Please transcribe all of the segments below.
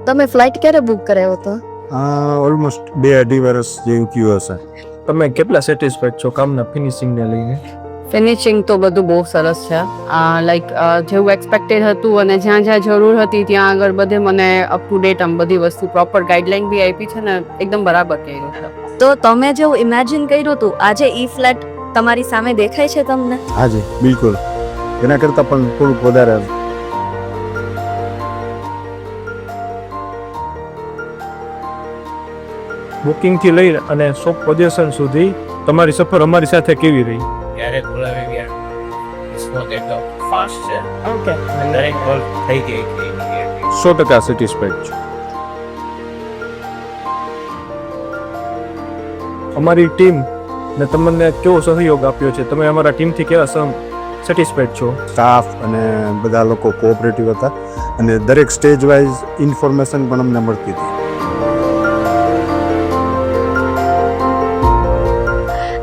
તમે ફ્લાઇટ ક્યારે બુક કરાવ્યો હતો? ઓલમોસ્ટ 2-2.5 વર્ષ જેવું થયું હશે. તમે કેટલા સેટિસ્ફાઈડ છો કામના ફિનિશિંગને લઈને? ફિનિશિંગ તો બધું બહુ સરસ છે. લાઈક જેવું એક્સપેક્ટેડ હતું અને જ્યાં જ્યાં જરૂર હતી ત્યાં આગળ બધે મને અપ ટુ ડેટ આમ બધી વસ્તુ પ્રોપર ગાઈડલાઈન બી આપી છે ને એકદમ બરાબર કર્યું છે. તો તમે જેવું ઇમેજિન કર્યું હતું આજે ઈ ફ્લેટ તમારી સામે દેખાય છે તમને? હાજી બિલકુલ, એના કરતાં પણ થોડુંક વધારે. બુકિંગથી લઈ અને શોપ પોઝિશન સુધી તમારી સફર અમારી સાથે કેવી રહી? ક્યારેક બોલાવે યાર સ્પોટ એકદમ ફાસ્ટ છે ઓકે. દરેક કોલ થઈ ગઈ કે 100% સેટિસ્ફાઈડ છું. અમારી ટીમ ને તમને કેવો સહયોગ આપ્યો છે? તમે અમારા ટીમથી કેવા સેટિસ્ફાઈડ છો? સ્ટાફ અને બધા લોકો કોઓપરેટિવ હતા અને દરેક સ્ટેજ વાઇઝ ઇન્ફોર્મેશન પણ અમને મળતી હતી.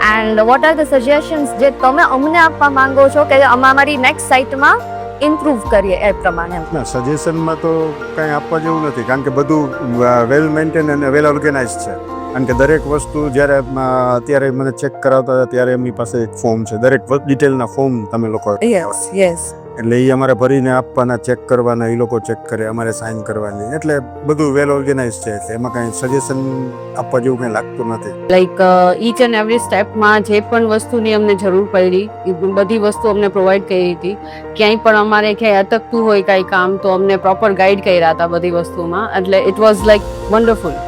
And what are the suggestions જે તમે અમને આપવા માંગો છો કે અમે અમારી નેક્સ્ટ સાઇટમાં ઇમ્પ્રૂવ કરીએ એ પ્રમાણે? ના, સજેશનમાં તો કંઈ આપવા જેવું નથી, કારણ કે બધું વેલ મેન્ટેન અને વેલ ઓર્ગેનાઇઝ છે. કારણ કે દરેક વસ્તુ જ્યારે અત્યારે મને ચેક કરાવતા હતા ત્યારે એમની પાસે એક ફોર્મ છે, દરેક ડિટેલના ફોર્મ તમે લોકો યસ. એટલે એ અમારે ભરીને આપવાના, ચેક કરવાના, એ લોકો ચેક કરે, અમારે સાઇન કરવાની, એટલે બધું વેલ ઓર્ગેનાઇઝ છે. એટલે એમાં કાંઈ સજેશન આપવા જેવું કંઈ લાગતું નથી. લાઈક ઈચ એન્ડ એવરી સ્ટેપમાં જે પણ વસ્તુની અમને જરૂર પડી એ બધી વસ્તુ અમને પ્રોવાઈડ કરી હતી. ક્યાંય પણ અમારે ક્યાંય અટકતું હોય કાંઈ કામ તો અમને પ્રોપર ગાઈડ કર્યા હતા બધી વસ્તુમાં. એટલે ઇટ વોઝ લાઈક વન્ડરફુલ,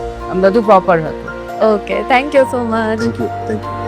બધું પ્રોપર હતું. Okay, thank you so much. Thank you.